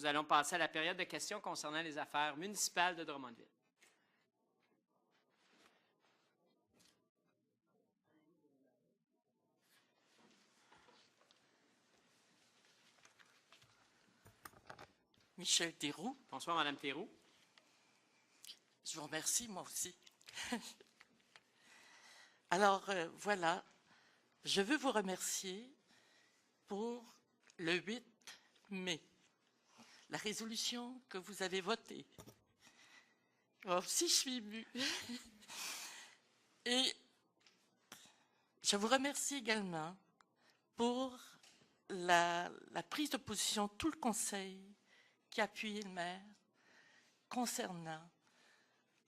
nous allons passer à la période de questions concernant les affaires municipales de Drummondville. Michel Théroux. Bonsoir, Madame Théroux. Je vous remercie, moi aussi. Alors, voilà, je veux vous remercier pour le 8 mai, la résolution que vous avez votée. Oh, si je suis émue. Et je vous remercie également pour la prise de position, tout le conseil qui a appuyé le maire concernant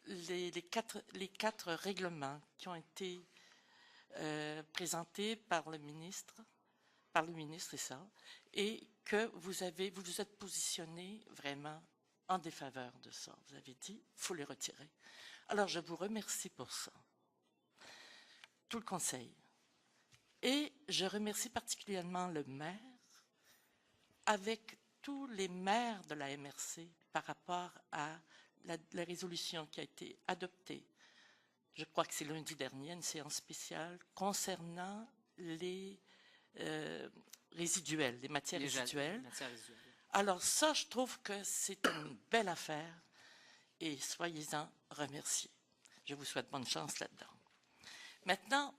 les quatre règlements qui ont été présentés par le ministre, c'est ça, et que vous vous êtes positionné vraiment en défaveur de ça. Vous avez dit, il faut les retirer. Alors, je vous remercie pour ça. Tout le conseil. Et je remercie particulièrement le maire, avec tous les maires de la MRC, par rapport à la résolution qui a été adoptée. Je crois que c'est lundi dernier, une séance spéciale concernant les résiduels, les matières résiduelles. Alors ça, je trouve que c'est une belle affaire et soyez-en remerciés. Je vous souhaite bonne chance là-dedans. Maintenant,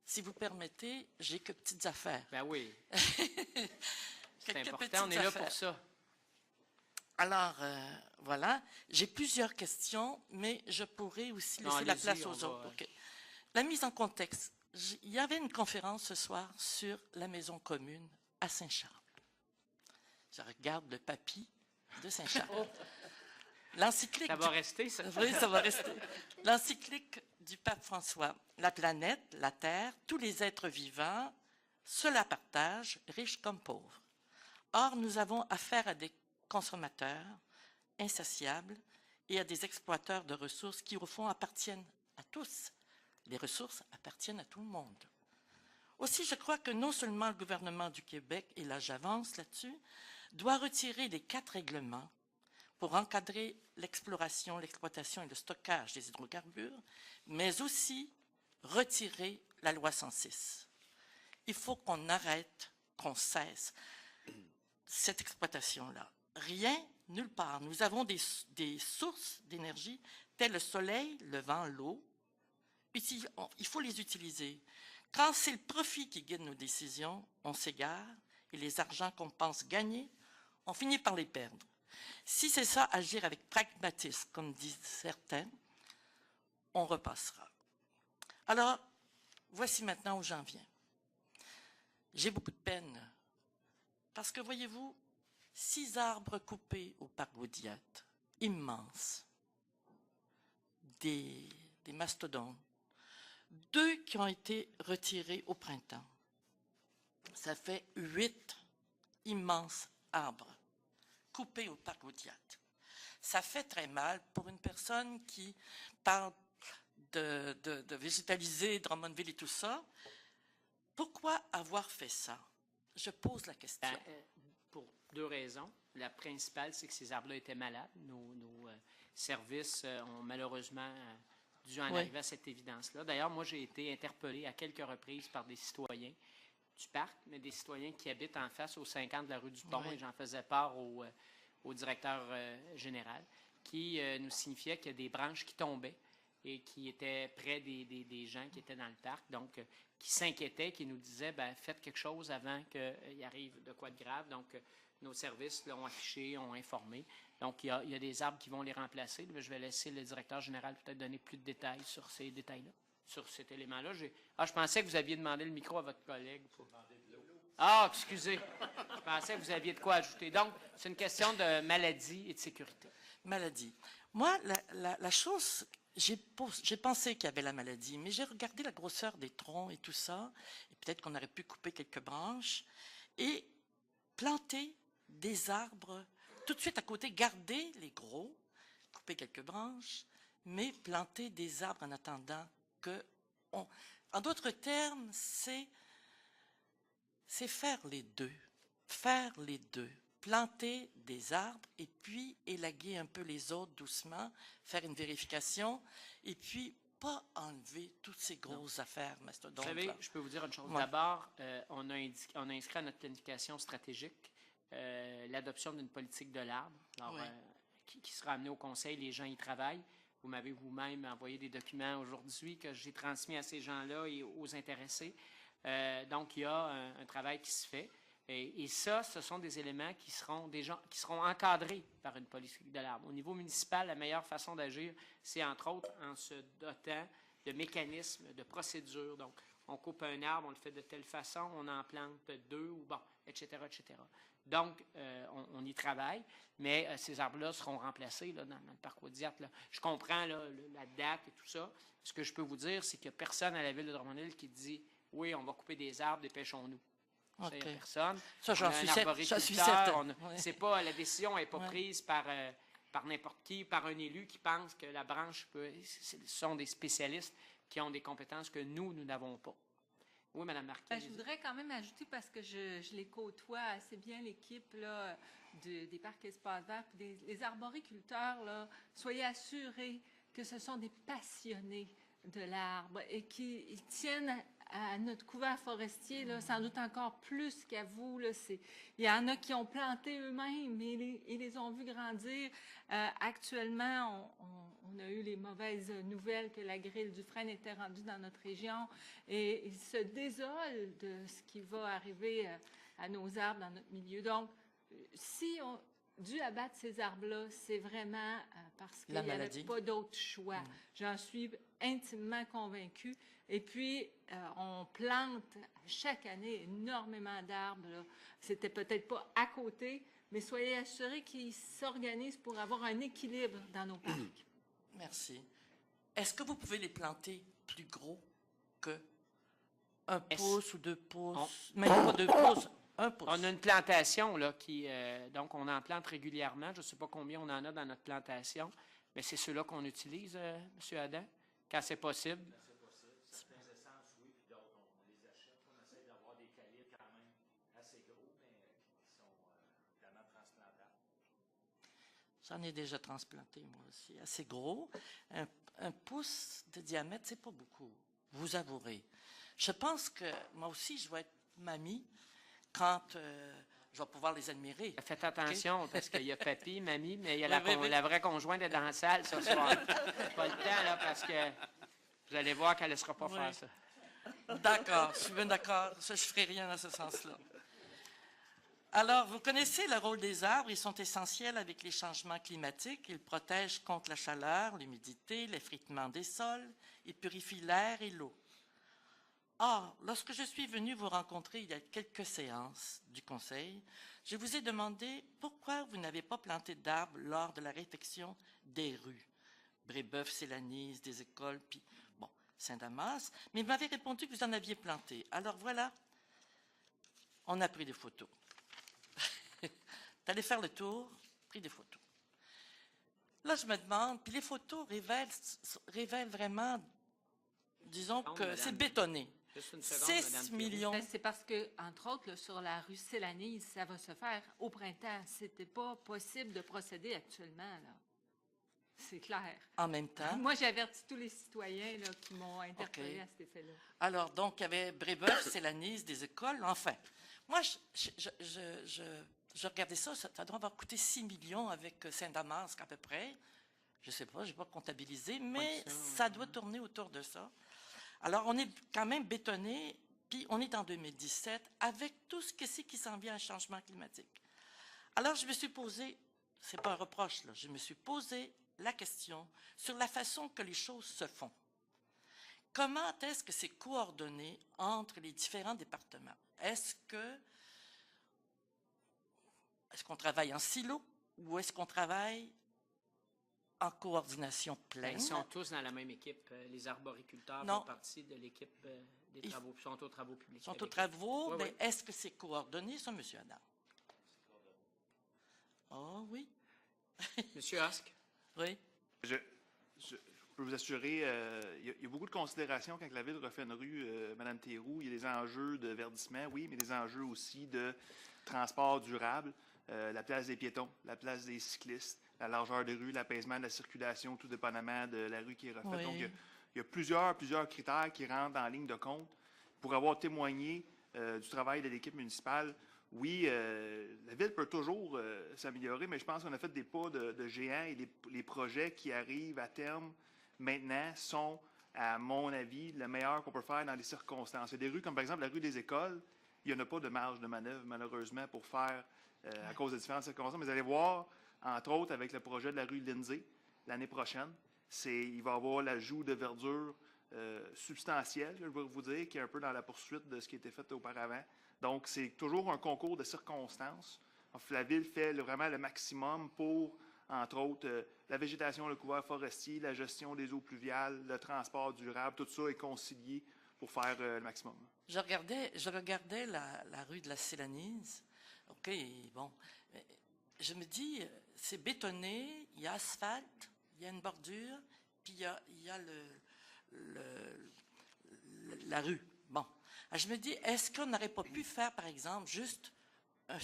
si vous permettez, j'ai que petites affaires. Ben oui. C'est important, on est là pour ça. Alors, voilà. J'ai plusieurs questions, mais je pourrais aussi laisser la place aux autres. Okay. La mise en contexte. Il y avait une conférence ce soir sur la maison commune à Saint-Charles. Je regarde le papy de Saint-Charles. L'encyclique... Ça va rester, ça? Oui, ça va rester. L'encyclique du pape François. La planète, la Terre, tous les êtres vivants se la partagent, riches comme pauvres. Or, nous avons affaire à des consommateurs insatiables et à des exploiteurs de ressources qui, au fond, appartiennent à tous. Les ressources appartiennent à tout le monde. Aussi, je crois que non seulement le gouvernement du Québec, et là j'avance là-dessus, doit retirer les 4 règlements pour encadrer l'exploration, l'exploitation et le stockage des hydrocarbures, mais aussi retirer la loi 106. Il faut qu'on arrête, qu'on cesse cette exploitation-là. Rien, nulle part. Nous avons des sources d'énergie telles le soleil, le vent, l'eau. Il faut les utiliser. Quand c'est le profit qui guide nos décisions, on s'égare et les argents qu'on pense gagner, on finit par les perdre. Si c'est ça, agir avec pragmatisme, comme disent certains, on repassera. Alors, voici maintenant où j'en viens. J'ai beaucoup de peine parce que, voyez-vous, 6 arbres coupés au parc Waudiat, immenses, des mastodontes, 2 qui ont été retirés au printemps. Ça fait 8 immenses arbres coupés au parc Waudiat. Ça fait très mal pour une personne qui parle de végétaliser Drummondville et tout ça. Pourquoi avoir fait ça? Je pose la question. Pour 2 raisons. La principale, c'est que ces arbres-là étaient malades. Nos services ont malheureusement dû en arriver à cette évidence-là. D'ailleurs, moi, j'ai été interpellé à quelques reprises par des citoyens du parc, mais des citoyens qui habitent en face aux 50 de la rue du Pont, et j'en faisais part au directeur général, qui nous signifiait qu'il y a des branches qui tombaient et qui étaient près des gens qui étaient dans le parc, donc qui s'inquiétaient, qui nous disaient, ben, faites quelque chose avant qu'il arrive de quoi de grave. Donc, nos services l'ont affiché, ont informé. Donc, il y a des arbres qui vont les remplacer. Je vais laisser le directeur général peut-être donner plus de détails sur ces détails-là, sur cet élément-là. Je pensais que vous aviez demandé le micro à votre collègue. Ah, excusez. Je pensais que vous aviez de quoi ajouter. Donc, c'est une question de maladie et de sécurité. Maladie. Moi, la chose... J'ai pensé qu'il y avait la maladie, mais j'ai regardé la grosseur des troncs et tout ça, et peut-être qu'on aurait pu couper quelques branches, et planter des arbres tout de suite à côté, garder les gros, couper quelques branches, mais planter des arbres en attendant que... En d'autres termes, c'est faire les deux. Faire les deux. planter des arbres et puis élaguer un peu les autres doucement, faire une vérification et puis pas enlever toutes ces grosses affaires Vous mastodontes. savez, je peux vous dire une chose. Ouais. D'abord, on a inscrit à notre planification stratégique l'adoption d'une politique de l'arbre, alors, Ouais. qui sera amenée au Conseil. Les gens y travaillent. Vous m'avez vous-même envoyé des documents aujourd'hui que j'ai transmis à ces gens-là et aux intéressés. Donc, il y a un travail qui se fait. Et ça, ce sont des éléments qui seront encadrés par une politique de l'arbre. Au niveau municipal, la meilleure façon d'agir, c'est entre autres en se dotant de mécanismes, de procédures. Donc, on coupe un arbre, on le fait de telle façon, on en plante 2, ou bon, etc., etc. Donc, on y travaille, mais ces arbres-là seront remplacés là, dans le parc Audiat. Je comprends là, la date et tout ça. Ce que je peux vous dire, c'est qu'il n'y a personne à la ville de Drummondville qui dit « Oui, on va couper des arbres, dépêchons-nous ». Ça, il n'y a personne. Ça, j'en suis arboriculteur, certain. C'est pas, la décision n'est pas Ouais. prise par n'importe qui, par un élu qui pense que la branche ce sont des spécialistes qui ont des compétences que nous n'avons pas. Oui, Mme Marquis. Je voudrais quand même ajouter, parce que je les côtoie assez bien, l'équipe là, des parcs espaces verts, puis les arboriculteurs, là, soyez assurés que ce sont des passionnés de l'arbre et qui ils tiennent à notre couvert forestier, là, sans doute encore plus qu'à vous. Là, il y en a qui ont planté eux-mêmes et les ont vus grandir. Actuellement, on a eu les mauvaises nouvelles que la grille du frêne était rendue dans notre région et ils se désolent de ce qui va arriver à nos arbres dans notre milieu. Donc, si on dû abattre ces arbres-là, c'est vraiment parce qu'il n'y avait pas d'autre choix. J'en suis intimement convaincue. Et puis, on plante chaque année énormément d'arbres. C'était peut-être pas à côté, mais soyez assurés qu'ils s'organisent pour avoir un équilibre dans nos parcs. Merci. Est-ce que vous pouvez les planter plus gros que 1 pouce ou 2 pouces? Même pas 2 pouces. 1 pouce. On a une plantation là, donc on en plante régulièrement. Je ne sais pas combien on en a dans notre plantation, mais c'est ceux-là qu'on utilise, M. Adam, quand c'est possible. Quand c'est possible. Certaines essences, oui, puis d'autres, on les achète. On essaie d'avoir des calibres quand même assez gros, mais qui sont vraiment transplantables. J'en ai déjà transplanté, moi aussi. Assez gros. 1 pouce de diamètre, c'est pas beaucoup. Vous avouerez. Je pense que moi aussi, je vais être mamie quand je vais pouvoir les admirer. Faites attention, okay? Parce qu'il y a papy, mamie, mais il y a oui. la vraie conjointe est dans la salle ce soir. Pas le temps, là, parce que vous allez voir qu'elle ne laissera pas faire ça. D'accord, je suis bien d'accord. Je ne ferai rien dans ce sens-là. Alors, vous connaissez le rôle des arbres. Ils sont essentiels avec les changements climatiques. Ils protègent contre la chaleur, l'humidité, l'effritement des sols. Ils purifient l'air et l'eau. Or, lorsque je suis venue vous rencontrer il y a quelques séances du Conseil, je vous ai demandé pourquoi vous n'avez pas planté d'arbres lors de la réfection des rues. Brébeuf, Célanise, des écoles, puis, bon, Saint-Damas. Mais vous m'avez répondu que vous en aviez planté. Alors voilà, on a pris des photos. T'allais faire le tour, pris des photos. Là, je me demande, puis les photos révèlent vraiment, disons que c'est bétonné. 6 millions. C'est parce que, entre autres, là, sur la rue Célanise, ça va se faire au printemps. C'était pas possible de procéder actuellement, là. C'est clair. En même temps. Moi, j'ai averti tous les citoyens là, qui m'ont interpellé à cet effet-là. Alors, donc, il y avait Brébeuf, Célanise, des écoles. Enfin, moi, je regardais ça, ça doit avoir coûté 6 millions avec Saint-Damasque à peu près. Je ne sais pas, je n'ai pas comptabilisé, mais ça doit tourner autour de ça. Alors, on est quand même bétonné, puis on est en 2017 avec tout ce que c'est qui s'en vient à un changement climatique. Alors, je me suis posé, c'est pas un reproche, là, je me suis posé la question sur la façon que les choses se font. Comment est-ce que c'est coordonné entre les différents départements? Est-ce qu'on travaille en silo ou est-ce qu'on travaille en coordination pleine? Ils sont tous dans la même équipe. Les arboriculteurs font partie de l'équipe des travaux. Ils sont aux travaux publics. Ils sont aux travaux, oui, mais oui. Est-ce que c'est coordonné, ça, M. Adam? Oh, oui. M. Husk? Oui. Je peux vous assurer, il y a beaucoup de considérations quand la Ville refait une rue, Mme Théroux. Il y a des enjeux de verdissement, oui, mais des enjeux aussi de transport durable. la place des piétons, la place des cyclistes, la largeur de rue, l'apaisement de la circulation, tout dépendamment de la rue qui est refaite. Oui. Donc, il y a plusieurs critères qui rentrent en ligne de compte pour avoir témoigné du travail de l'équipe municipale. Oui, la ville peut toujours s'améliorer, mais je pense qu'on a fait des pas de géant et les projets qui arrivent à terme maintenant sont, à mon avis, le meilleur qu'on peut faire dans les circonstances. Il y a des rues comme par exemple la rue des Écoles, il n'y en a pas de marge de manœuvre malheureusement pour faire à cause de différentes circonstances, mais vous allez voir, entre autres avec le projet de la rue Lindsay l'année prochaine, il va y avoir l'ajout de verdure substantielle, je vais vous dire, qui est un peu dans la poursuite de ce qui était fait auparavant. Donc, c'est toujours un concours de circonstances. La ville fait vraiment le maximum pour, entre autres, la végétation, le couvert forestier, la gestion des eaux pluviales, le transport durable, tout ça est concilié pour faire le maximum. Je regardais la rue de la Célanise. OK, bon. Je me dis, c'est bétonné, il y a asphalte, il y a une bordure, puis il y a la rue. Bon. Alors, je me dis, est-ce qu'on n'aurait pas pu faire, par exemple, juste un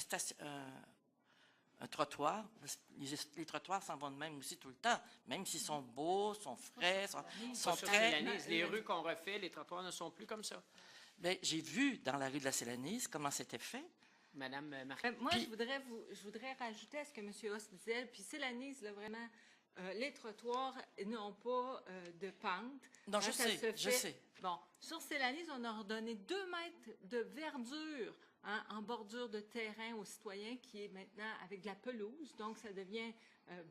trottoir? Les trottoirs s'en vont de même aussi tout le temps, même s'ils sont beaux, sont frais, sont très... Les rues qu'on refait, les trottoirs ne sont plus comme ça. Bien, j'ai vu dans la rue de la Célanise comment c'était fait. Madame Marquet. Moi, je voudrais rajouter à ce que M. Hoss disait, puis Célanise, là, vraiment, les trottoirs n'ont pas de pente. Non, je sais. Bon, sur Célanise, on a redonné 2 mètres de verdure en bordure de terrain aux citoyens, qui est maintenant avec de la pelouse, donc ça devient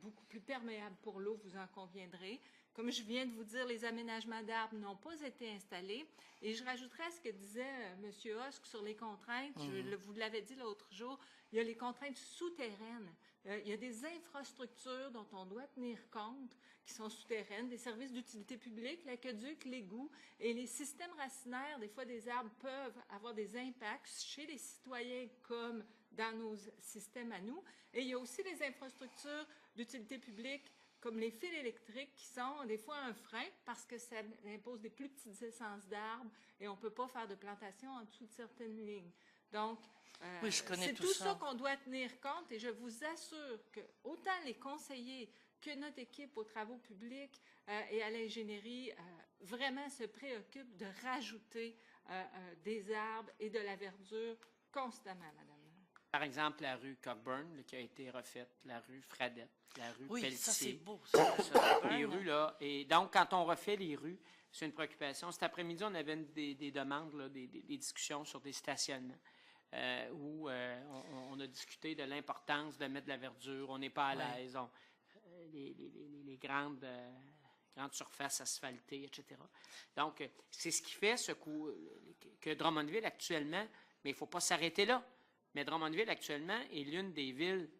beaucoup plus perméable pour l'eau, vous en conviendrez. Comme je viens de vous dire, les aménagements d'arbres n'ont pas été installés. Et je rajouterais à ce que disait M. Hosk sur les contraintes. Vous l'avez dit l'autre jour, il y a les contraintes souterraines. Il y a des infrastructures dont on doit tenir compte qui sont souterraines, des services d'utilité publique, l'aqueduc, l'égout, et les systèmes racinaires, des fois des arbres peuvent avoir des impacts chez les citoyens comme dans nos systèmes à nous. Et il y a aussi les infrastructures d'utilité publique comme les fils électriques qui sont des fois un frein parce que ça impose des plus petites essences d'arbres et on ne peut pas faire de plantation en dessous de certaines lignes. Donc, oui, c'est tout ça qu'on doit tenir compte et je vous assure que autant les conseillers que notre équipe aux travaux publics et à l'ingénierie vraiment se préoccupent de rajouter des arbres et de la verdure constamment, madame. Par exemple, la rue Cockburn, là, qui a été refaite, la rue Fradette, la rue Pelletier. Ça, c'est beau. Les rues, là. Et donc, quand on refait les rues, c'est une préoccupation. Cet après-midi, on avait des demandes, là, des discussions sur des stationnements où on a discuté de l'importance de mettre de la verdure. On n'est pas à l'aise. Les grandes surfaces asphaltées, etc. Donc, c'est ce qui fait que Drummondville, actuellement, mais il ne faut pas s'arrêter là. Mais Drummondville, actuellement, est l'une des villes,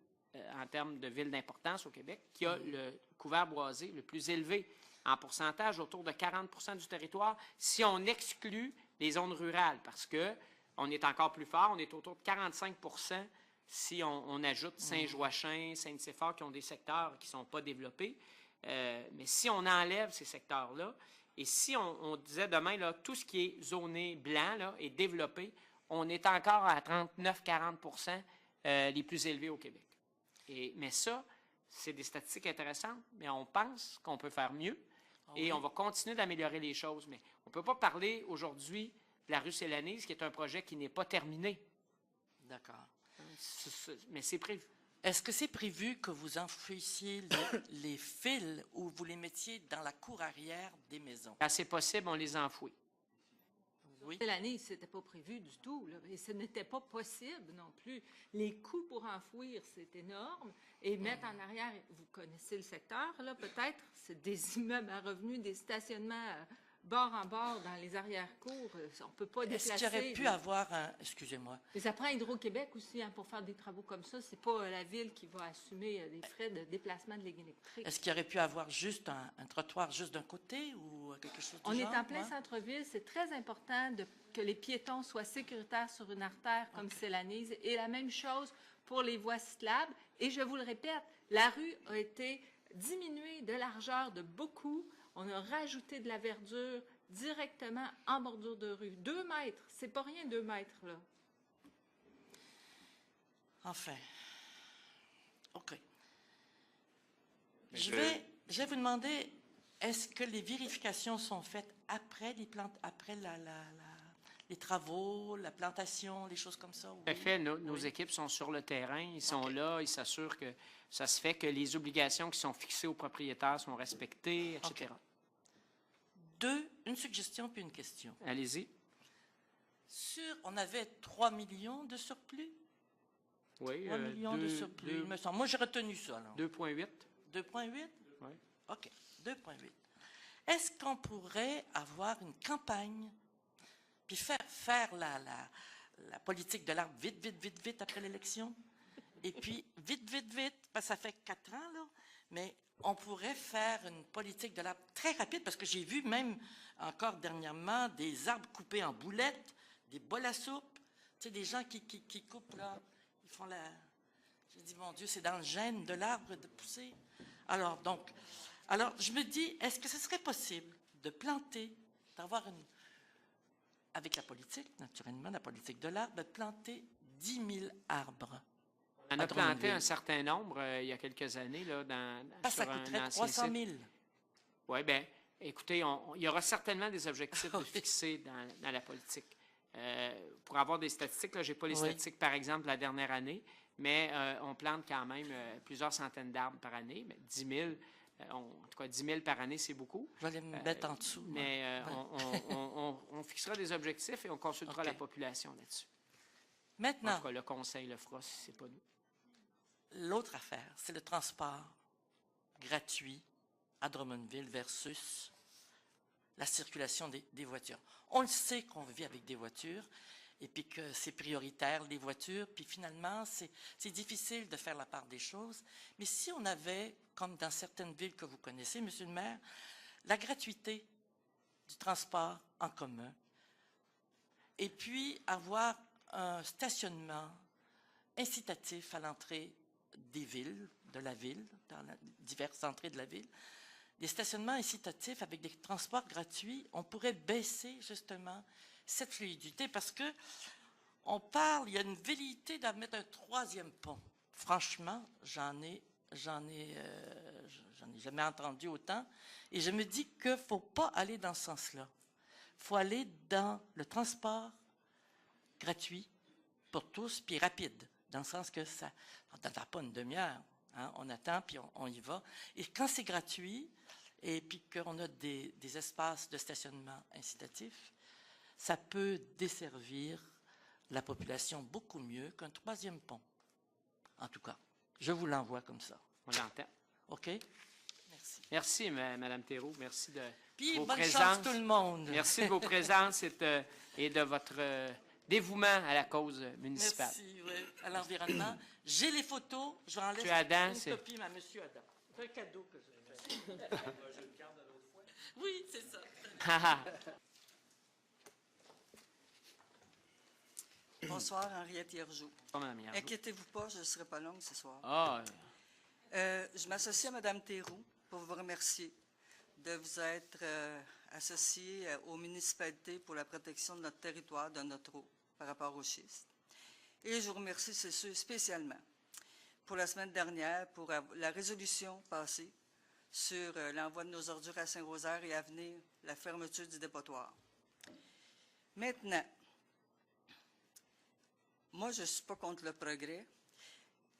en termes de ville d'importance au Québec, qui a le couvert boisé le plus élevé en pourcentage, autour de 40 du territoire, si on exclut les zones rurales, parce qu'on est encore plus fort, on est autour de 45 si on ajoute Saint-Joachim, Saint-Nicéphore, qui ont des secteurs qui ne sont pas développés. Mais si on enlève ces secteurs-là, et si on disait demain, là, tout ce qui est zoné blanc là, est développé, on est encore à 39-40 les plus élevés au Québec. Mais ça, c'est des statistiques intéressantes, mais on pense qu'on peut faire mieux et on va continuer d'améliorer les choses. Mais on ne peut pas parler aujourd'hui de la rue Célanise, qui est un projet qui n'est pas terminé. D'accord. Mais c'est prévu. Est-ce que c'est prévu que vous enfouissiez les fils ou vous les mettiez dans la cour arrière des maisons? Quand c'est possible, on les enfouit. Oui. L'année, ce n'était pas prévu du tout, là, et ce n'était pas possible non plus. Les coûts pour enfouir, c'est énorme. Et mettre en arrière, vous connaissez le secteur, là, peut-être, c'est des immeubles à revenus, des stationnements bord en bord dans les arrière-cours. On ne peut pas déplacer. Est-ce qu'il aurait pu avoir un... Excusez-moi. Mais ça prend Hydro-Québec aussi pour faire des travaux comme ça. Ce n'est pas la ville qui va assumer des frais de déplacement de ligne électrique. Est-ce qu'il aurait pu avoir juste un trottoir juste d'un côté ou quelque chose du genre? On est en plein centre-ville. C'est très important que les piétons soient sécuritaires sur une artère comme Célanise. Et la même chose pour les voies cyclables. Et je vous le répète, la rue a été diminuée de largeur de beaucoup. On a rajouté de la verdure directement en bordure de rue. 2 mètres, c'est pas rien 2 mètres, là. Enfin, OK. Mais Je vais vous demander, est-ce que les vérifications sont faites après les travaux, la plantation, les choses comme ça? Tout à fait. Nos équipes sont sur le terrain, ils sont OK. là, ils s'assurent que ça se fait, que les obligations qui sont fixées aux propriétaires sont respectées, etc. Une suggestion puis une question. Allez-y. On avait 3 millions de surplus? Oui. 3 millions de surplus, il me semble. Moi, j'ai retenu ça. 2,8. 2,8? Oui. OK, 2,8. Est-ce qu'on pourrait avoir une campagne, puis faire la politique de l'arbre vite, vite, vite, vite après l'élection? Et puis, vite, vite, vite, parce que ça fait 4 ans, là, mais on pourrait faire une politique de l'arbre très rapide, parce que j'ai vu même encore dernièrement des arbres coupés en boulettes, des bols à soupe, tu sais, des gens qui coupent, là, ils font la... J'ai dit, mon Dieu, c'est dans le gène de l'arbre de pousser. Alors, je me dis, est-ce que ce serait possible de planter, d'avoir avec la politique, naturellement, la politique de l'arbre, de planter 10 000 arbres? On en a planté un certain nombre il y a quelques années, là, Ça sur un coûterait ancien 300 site. 000. Oui, bien, écoutez, il y aura certainement des objectifs de fixer dans la politique. Pour avoir des statistiques, je n'ai pas les statistiques, par exemple, la dernière année, mais on plante quand même plusieurs centaines d'arbres par année. Mais 10 000, en tout cas 10 000 par année, c'est beaucoup. Je vais aller me mettre en dessous. Mais on fixera des objectifs et on consultera OK. la population là-dessus. En Maintenant, tout cas, le conseil le fera si ce n'est pas nous. l'autre affaire, c'est le transport gratuit à Drummondville versus la circulation des voitures. On le sait qu'on vit avec des voitures et puis que c'est prioritaire, les voitures, puis finalement, c'est difficile de faire la part des choses. Mais si on avait, comme dans certaines villes que vous connaissez, Monsieur le maire, la gratuité du transport en commun, et puis avoir un stationnement incitatif à l'entrée des villes, de la ville, dans diverses entrées de la ville, des stationnements incitatifs avec des transports gratuits, on pourrait baisser justement cette fluidité parce que on parle, il y a une velléité d'en mettre un 3e pont. Franchement, j'en ai jamais entendu autant et je me dis qu'il ne faut pas aller dans ce sens-là. Il faut aller dans le transport gratuit pour tous, puis rapide, dans le sens que ça n'attend pas une demi-heure. Hein, on attend, puis on y va. Et quand c'est gratuit, et puis qu'on a des espaces de stationnement incitatifs, ça peut desservir la population beaucoup mieux qu'un 3e pont. En tout cas, je vous l'envoie comme ça. On l'entend. OK? Merci. Merci, Mme Thérault. Merci de Puis, vos bonne présences. chance tout le monde. Merci de vos présences et de votre dévouement à la cause municipale. Merci, oui, à l'environnement. J'ai les photos, je vais en laisser Adam, une copie à M. Adam. C'est un cadeau que j'ai fait. Oui, c'est ça. Bonsoir, Henriette Hiergeau. Pas Mme Hiergeau. Inquiétez-vous pas, je ne serai pas longue ce soir. Ah, Je m'associe à Mme Théroux pour vous remercier de vous être associée aux municipalités pour la protection de notre territoire, de notre eau, par rapport au schiste. Et je vous remercie, c'est sûr, spécialement pour la semaine dernière, pour la résolution passée sur l'envoi de nos ordures à Saint-Rosaire et à venir la fermeture du dépotoir. Maintenant, moi, je ne suis pas contre le progrès.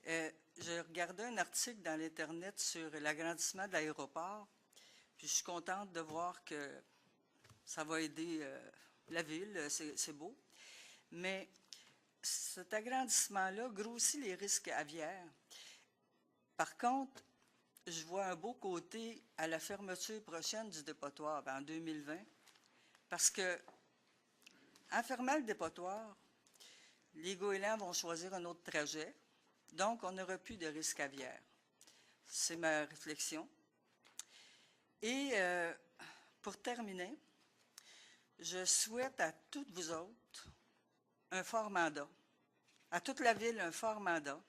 Je regardais un article dans l'Internet sur l'agrandissement de l'aéroport, puis je suis contente de voir que ça va aider la ville, c'est beau. Mais cet agrandissement-là grossit les risques aviaires. Par contre, je vois un beau côté à la fermeture prochaine du dépotoir, en 2020, parce que en fermant le dépotoir, les goélands vont choisir un autre trajet, donc on n'aura plus de risque aviaire. C'est ma réflexion. Et pour terminer, je souhaite à toutes vous autres un fort mandat, à toute la ville un fort mandat,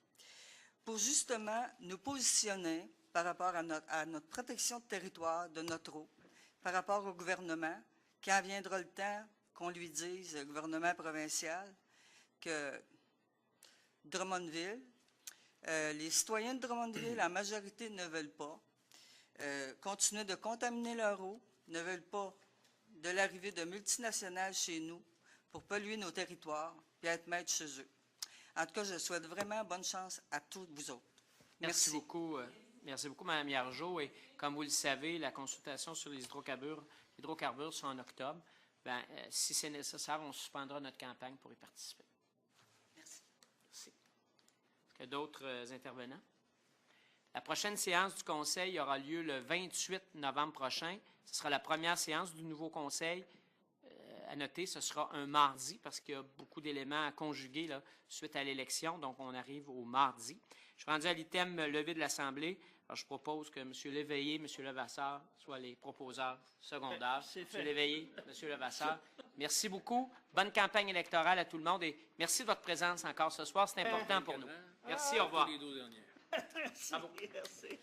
pour justement nous positionner par rapport à notre protection de territoire, de notre eau, par rapport au gouvernement, quand viendra le temps qu'on lui dise, le gouvernement provincial, que Drummondville, Les citoyens de Drummondville, la majorité ne veulent pas continuer de contaminer leur eau, ne veulent pas de l'arrivée de multinationales chez nous pour polluer nos territoires et être maîtres chez eux. En tout cas, je souhaite vraiment bonne chance à tous vous autres. Merci beaucoup. Merci beaucoup, Mme Yargeau. Et comme vous le savez, la consultation sur les hydrocarbures sont en octobre. Bien, si c'est nécessaire, on suspendra notre campagne pour y participer. Merci. Merci. Est-ce qu'il y a d'autres intervenants? La prochaine séance du Conseil aura lieu le 28 novembre prochain. Ce sera la première séance du nouveau Conseil. À noter, ce sera un mardi parce qu'il y a beaucoup d'éléments à conjuguer là, suite à l'élection. Donc, on arrive au mardi. Je suis rendu à l'item levé de l'Assemblée. Alors, je propose que M. Léveillé, M. Levasseur soient les proposeurs secondaires. M. Léveillé, M. Levasseur, merci beaucoup. Bonne campagne électorale à tout le monde et merci de votre présence encore ce soir. C'est important pour nous. Merci, au revoir. Les 12 dernières. Bravo. Merci.